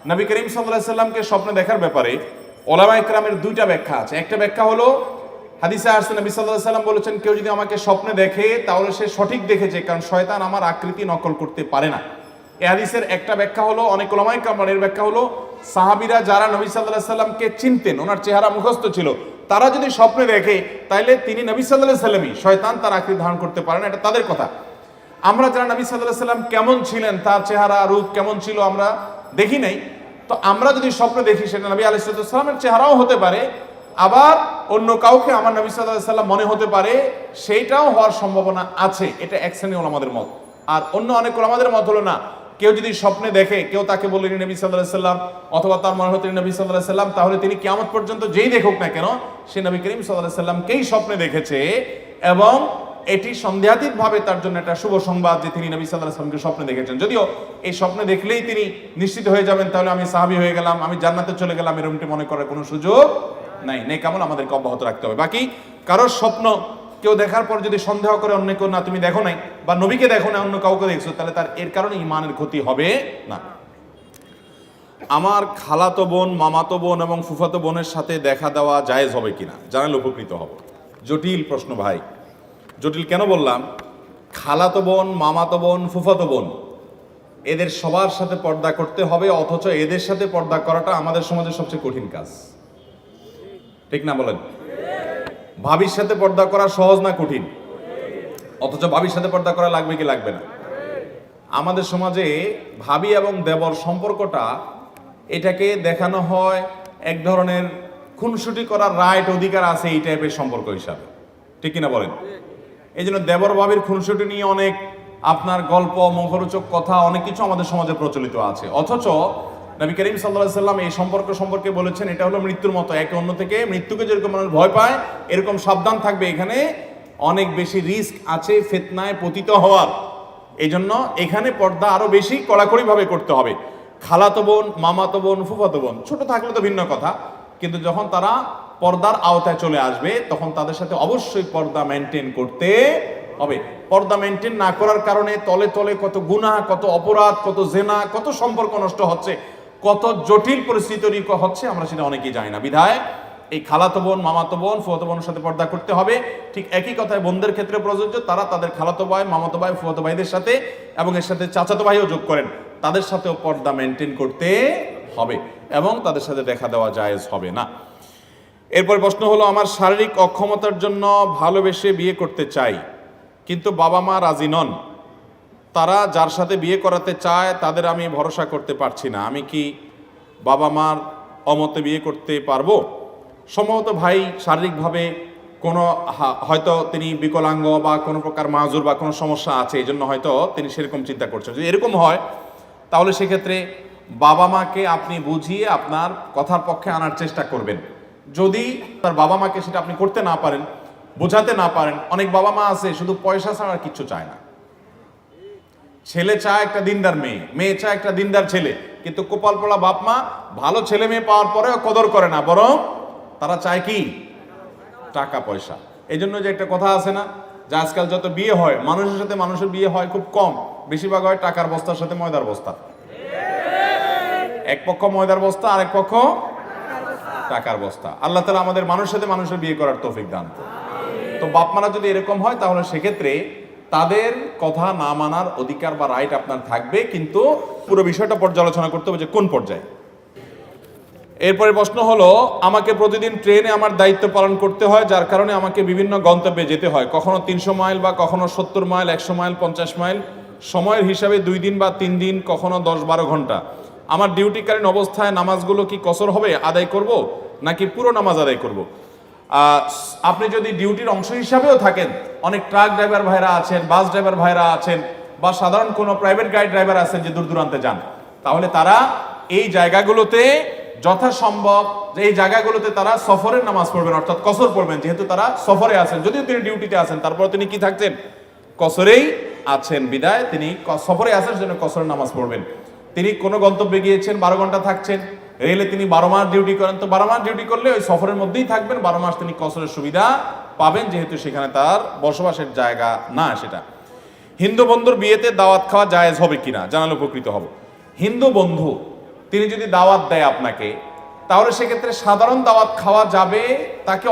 নবী করিম সাল্লাল্লাহু আলাইহি সাল্লামকে স্বপ্নে দেখার ব্যাপারে ওলামায়ে কেরামের দুইটা ব্যাখ্যা আছে। একটা ব্যাখ্যা হলো হাদিসে আসছে নবী সাল্লাল্লাহু আলাইহি সাল্লাম বলেছেন, কেউ যদি আমাকে স্বপ্নে দেখে তাহলে সে সঠিক দেখেছে, কারণ শয়তান আমার আকৃতি নকল করতে পারে না। এই হাদিসের একটা ব্যাখ্যা হলো, অনেক ওলামায়ে কেরামের ব্যাখ্যা হলো, সাহাবীরা যারা নবী সাল্লাল্লাহু আলাইহি সাল্লামকে চিনতেন, ওনার চেহারা মুখস্থ ছিল, তারা যদি স্বপ্নে দেখে তাইলে তিনি নবী সাল্লাল্লাহু আলাইহি সাল্লামই, শয়তান তার আকৃতি ধারণ করতে পারে না, এটা তাদের কথা। আমরা যারা নবী সাল্লাল্লাহু আলাইহি সাল্লাম কেমন ছিলেন, তার চেহারা রূপ কেমন ছিল আমরা দেখি নাই, তো আমরা যদি স্বপ্নে দেখি সেটা নবী আলাইহিস সালামের চেহারাও হতে পারে, আবার অন্য কাউকে আমার নবী সাল্লাল্লাহু আলাইহি সাল্লাম মনে হতে পারে, সেইটাও হওয়ার সম্ভাবনা আছে। এটা এক শ্রেণীর ওলামাদের মত। আর অন্য অনেক ওলামাদের মত হলো না, কেউ যদি স্বপ্নে দেখে, কেউ তাকে বললেন নবী সাল্লাল্লাহু আলাইহি সাল্লাম, অথবা তার মনে হতেন নবী সাল্লাল্লাহু আলাইহি সাল্লাম, তাহলে তিনি কিয়ামত পর্যন্ত যেই দেখুক না কেন সে নবী করিম সাল্লাল্লাহু আলাইহি সাল্লামকেই স্বপ্নে দেখেছে, এবং এটি সন্দেহাতীত ভাবে তার জন্য একটা শুভ সংবাদ যে তিনি নবী সাল্লাল্লাহু আলাইহি সাল্লামকে স্বপ্নে দেখেছেন। যদিও এই স্বপ্নে দেখলেই তিনি নিশ্চিত হয়ে যাবেন তাহলে আমি সাহাবী হয়ে গেলাম, আমি জান্নাতে চলে গেলাম, এরকমটি মনে করার কোনো সুযোগ নাই। নেক আমল আমাদেরকে অব্যাহত রাখতে হবে। বাকি কারোর স্বপ্ন কেউ দেখার পর যদি সন্দেহ করে অন্য কেউ, না তুমি দেখো নাই বা নবীকে দেখো না অন্য কাউকে দেখছো, তাহলে তার এর কারণে ঈমানের ক্ষতি হবে না। আমার খালাতো বোন, মামাতো বোন এবং ফুফাতো বোনের সাথে দেখা দেওয়া জায়েজ হবে কিনা জানালে উপকৃত হব। জটিল প্রশ্ন ভাই। জটিল কেন বললাম? খালাতো বোন, মামাতো বোন, ফুফাতো বোন, এদের সবার সাথে পর্দা করতে হবে, অথচ এদের সাথে পর্দা করাটা আমাদের সমাজের সবচেয়ে কঠিন কাজ, ঠিক না বলেন? ভাবির সাথে পর্দা করা সহজ না কঠিন? অথচ ভাবির সাথে পর্দা করা লাগবে কি লাগবে না? আমাদের সমাজে ভাবি এবং দেবর সম্পর্কটা, এটাকে দেখানো হয় এক ধরনের খুনসুটি করার রাইট, অধিকার আছে এই টাইপের সম্পর্ক হিসাবে, ঠিক কিনা বলেন? এই জন্য দেবর ভাবির খুনসুটি নিয়ে অনেক আপনার গল্প, মুখরোচক কথা, অনেক কিছু আমাদের সমাজে প্রচলিত আছে। অথচ নবী করিম সাল্লাল্লাহু আলাইহি সাল্লাম এই সম্পর্ক সম্পর্কে বলেছেন এটা হলো মৃত্যুর মতো, একে অন্য থেকে, মৃত্যুকে যেরকম মানুষ ভয় পায় এরকম সাবধান থাকবে, এখানে অনেক বেশি রিস্ক আছে ফিতনায় পতিত হওয়ার। এই জন্য এখানে পর্দা আরো বেশি কড়াকড়ি ভাবে করতে হবে। খালাতো বোন, মামাতো বোন, ফুফাতো বোন ছোট থাকলে তো ভিন্ন কথা, কিন্তু যখন তারা পর্দার আওতায় চলে আসবে তখন তাদের সাথে অবশ্যই পর্দা মেনটেন করতে হবে। পর্দা মেনটেন না করার কারণে তলে তলে কত গুনাহ, কত অপরাধ, কত জেনা, কত সম্পর্ক নষ্ট হচ্ছে, কত জটিল পরিস্থিতি তৈরি হচ্ছে, আমরা সেটা অনেকেই জানি না। বিধায় এই খালাতো বোন, মামাতো বোন, ফুফাতো বোনের সাথে পর্দা করতে হবে। ঠিক একই কথায় বোনদের ক্ষেত্রে প্রযোজ্য, তারা তাদের খালাতো ভাই, মামাতো ভাই, ফুফাতো ভাইদের সাথে, এবং এর সাথে চাচাতো ভাইও যোগ করেন, তাদের সাথেও পর্দা মেনটেন করতে হবে, এবং তাদের সাথে দেখা দেওয়া জায়েজ হবে না। এরপর প্রশ্ন হলো, আমার শারীরিক অক্ষমতার জন্য ভালোবেসে বিয়ে করতে চাই, কিন্তু বাবা মা রাজি নন। তারা যার সাথে বিয়ে করাতে চায় তাদের আমি ভরসা করতে পারছি না, আমি কি বাবা মার অমতে বিয়ে করতে পারবো? সম্ভবত ভাই শারীরিকভাবে কোনো হয়তো তিনি বিকলাঙ্গ বা কোনো প্রকার মাজুর বা কোনো সমস্যা আছে, এই জন্য হয়তো তিনি সেরকম চিন্তা করছেন। যদি এরকম হয় তাহলে সেক্ষেত্রে বাবা মাকে আপনি বুঝিয়ে আপনার কথার পক্ষে আনার চেষ্টা করবেন। যদি তার বাবা মাকে সেটা আপনি করতে না পারেন, বোঝাতে না পারেন, অনেক বাবা মা আছে শুধু পয়সা ছাড়া আর কিচ্ছু চায় না। ছেলে চায় একটা দিনদার মেয়ে, মেয়ে চায় একটা দিনদার ছেলে, কিন্তু কপাল পোড়া বাপ মা ভালো ছেলে মেয়ে পাওয়ার পরেও কদর করে না, বরং তারা চায় কি? টাকা পয়সা। এই জন্য যে একটা কথা আছে না, যে আজকাল যত বিয়ে হয়, মানুষের সাথে মানুষের বিয়ে হয় খুব কম, বেশিরভাগ হয় টাকার বস্তার সাথে ময়দার বস্তা। এক পক্ষ ময়দার বস্তা, আরেক পক্ষ টাকার বস্তা। আল্লাহ তাআলা আমাদের মানুষের সাথে মানুষের বিয়ে করার তৌফিক দান করুন। তো বাপ মারা যদি এরকম হয় তাহলে সেক্ষেত্রে তাদের কথা না মানার অধিকার বা রাইট আপনার থাকবে, কিন্তু পুরো বিষয়টা পর্যালোচনা করতে হবে যে কোন পর্যায়ে। এরপরে প্রশ্ন হলো, আমাকে প্রতিদিন ট্রেনে আমার দায়িত্ব পালন করতে হয়, যার কারণে আমাকে বিভিন্ন গন্তব্যে যেতে হয়, কখনো 300 মাইল বা কখনো 70 মাইল, 100 মাইল, 50 মাইল, সময়ের হিসাবে 2 দিন বা 3 দিন, কখনো 10-12 ঘন্টা। আমার ডিউটিকালীন অবস্থায় নামাজগুলো কি কসর হবে, আদায় করব নাকি পুরো নামাজ আদায় করব? আপনি যদি ডিউটির অংশ হিসাবেও থাকেন, অনেক ট্রাক ড্রাইভার ভাইরা আছেন, বাস ড্রাইভার ভাইরা আছেন, বা সাধারণ কোনো প্রাইভেট গাড়ি ড্রাইভার আছেন যে দূর দূরান্তে যান, তাহলে তারা এই জায়গাগুলোতে যথাসম্ভব যে এই জায়গাগুলোতে তারা সফরের নামাজ পড়বেন, অর্থাৎ কসর পড়বেন, যেহেতু তারা সফরে আছেন। যদিও তিনি ডিউটিতে আছেন, তারপর তিনি কি থাকছেন? কসরেই আছেন। বিদায় তিনি সফরে আছেন, সেজন্য কসরের নামাজ পড়বেন। তিনি কোনো গন্তব্যে গিয়েছেন, 12 ঘন্টা থাকছেন, রেলে তিনি 12 মাস ডিউটি করেন, তো 12 মাস ডিউটি করলে ওই সফরের মধ্যেই থাকবেন, 12 মাস তিনি কসরের সুবিধা পাবেন, যেহেতু সেখানে তার বসবাসের জায়গা না সেটা। হিন্দু বন্ধুর বিয়েতে দাওয়াত খাওয়া জায়েজ হবে কিনা জানালে উপকৃত হব। হিন্দু বন্ধু তিনি যদি দাওয়াত দেয় আপনাকে, তাহলে সেক্ষেত্রে সাধারণ দাওয়াত খাওয়া যাবে, তাকে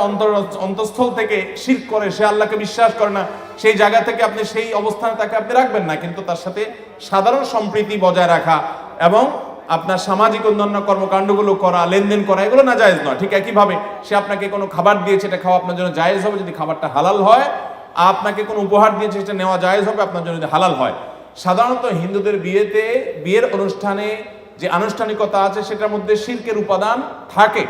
অন্তঃস্থল থেকে শিরক করে, সে আল্লাহকে বিশ্বাস করে না, সেই জায়গা থেকে আপনি সেই অবস্থানে তাকে আপনি রাখবেন না, কিন্তু তার সাথে সাধারণ সম্প্রীতি বজায় রাখা এবং আপনার সামাজিক অন্যান্য কর্মকাণ্ডগুলো করা, লেনদেন করা, এগুলো না জায়েজ নয়। ঠিক একইভাবে সে আপনাকে কোনো খাবার দিয়েছে, এটা খাওয়া আপনার জন্য জায়েজ হবে যদি খাবারটা হালাল হয়, আপনাকে কোনো উপহার দিয়েছে সেটা নেওয়া জায়েজ হবে আপনার জন্য যদি হালাল হয়। সাধারণত হিন্দুদের বিয়েতে, বিয়ের অনুষ্ঠানে যে আনুষ্ঠানিকতা আছে সেটার মধ্যে শিরকের উপাদান থাকে।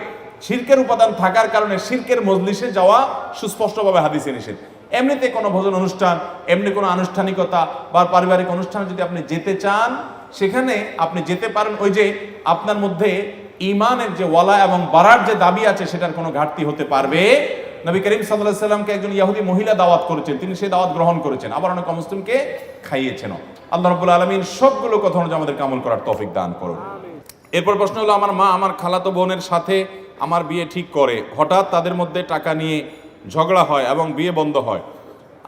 শিরকের উপাদান থাকার কারণে শিরকের মজলিসে যাওয়া সুস্পষ্টভাবে হাদিসে নিষেধ। এমনিতে কোনো ভোজন অনুষ্ঠান, এমনি কোনো আনুষ্ঠানিকতা বা পারিবারিক অনুষ্ঠানে যদি আপনি যেতে চান, সেখানে আপনি যেতে পারেন, ওই যে আপনার মধ্যে ঈমানের যে ওয়ালা এবং বারার যে দাবি আছে সেটার কোনো ঘাটতি হতে পারবে। নবী করিম সাল্লাল্লাহু আলাইহি সাল্লামকে একজন ইহুদি মহিলা দাওয়াত করেছেন, তিনি সেই দাওয়াত গ্রহণ করেছেন, আবার অনেক মুসলিমকে খাইয়েছেন। আল্লাহ রাব্বুল আলামিন সবগুলো কথা অনুযায়ী আমাদেরকে আমল করার তৌফিক দান করুন। এরপর প্রশ্ন হলো, আমার মা আমার খালাতো বোনের সাথে আমার বিয়ে ঠিক করে, হঠাৎ তাদের মধ্যে টাকা নিয়ে ঝগড়া হয় এবং বিয়ে বন্ধ হয়।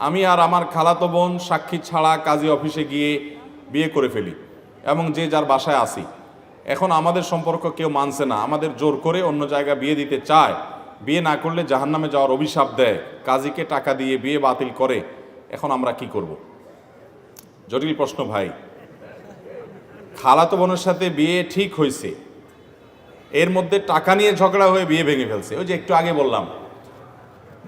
আমি আর আমার খালাতো বোন সাক্ষী ছাড়া কাজী অফিসে গিয়ে বিয়ে করে ফেলি এবং যে যার বাসায় আসি। এখন আমাদের সম্পর্ক কেউ মানছে না, আমাদের জোর করে অন্য জায়গায় বিয়ে দিতে চায়, বিয়ে না করলে জাহান্নামে যাওয়ার অভিশাপ দেয়, কাজীকে টাকা দিয়ে বিয়ে বাতিল করে। এখন আমরা কি করব? জটিল প্রশ্ন ভাই। খালাতো বোনের সাথে বিয়ে ঠিক হয়েছে, এর মধ্যে টাকা নিয়ে ঝগড়া হয়ে বিয়ে ভেঙে ফেলছে। ওই যে একটু আগে বললাম,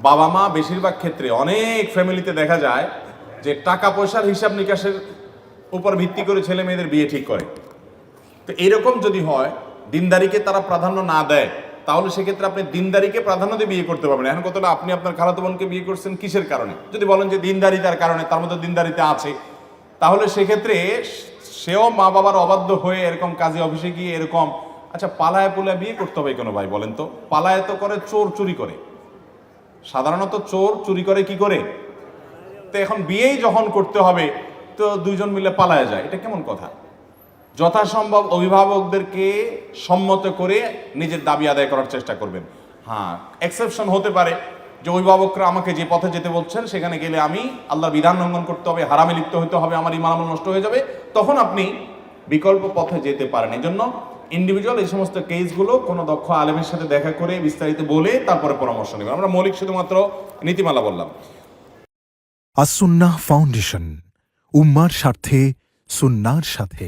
বাবা মা বেশিরভাগ ক্ষেত্রে অনেক ফ্যামিলিতে দেখা যায় যে টাকা পয়সার হিসাব নিকাশের উপর ভিত্তি করে ছেলে মেয়েদের বিয়ে ঠিক করে। তো এরকম যদি হয়, দিনদারিকে তারা প্রাধান্য না দেয়, তাহলে সেক্ষেত্রে আপনি দিনদারিকে প্রাধান্য দিয়ে বিয়ে করতে পারবেন। এখন কতটা আপনি আপনার খালাতো বোনকে বিয়ে করছেন কিসের কারণে? যদি বলেন যে দিনদারিতার কারণে, তার মধ্যে দিনদারিতা আছে, তাহলে সেক্ষেত্রে সেও মা বাবার অবাধ্য হয়ে এরকম কাজী অফিসে গিয়ে এরকম, আচ্ছা পালায় পুলায় বিয়ে করতে হবে কেন ভাই বলেন তো? পালায় তো করে চোর চুরি করে, সাধারণত চোর চুরি করে কি করে? তো এখন বিয়েই যখন করতে হবে তো দুইজন মিলে পালায় যায়, এটা কেমন কথা? যথাসম্ভব অভিভাবকদেরকে সম্মত করে নিজের দাবি আদায় করার চেষ্টা করবেন। হ্যাঁ, এক্সেপশন হতে পারে যে অভিভাবকরা আমাকে যে পথে যেতে বলছেন সেখানে গেলে আমি আল্লাহর বিধান লঙ্ঘন করতে হবে, হারামে লিপ্ত হতে হবে, আমার ঈমান আমল নষ্ট হয়ে যাবে, তখন আপনি বিকল্প পথে যেতে পারেন। এই জন্য ইন্ডিভিজুয়াল এই সমস্ত কেসগুলো কোনো দক্ষ আলেমের সাথে দেখা করে বিস্তারিত বলে তারপরে পরামর্শ নেবেন। আমরা মৌলিক শুধুমাত্র নীতিমালা বললাম। আস-সুন্নাহ ফাউন্ডেশন, উম্মার স্বার্থে সুন্নাহর সাথে।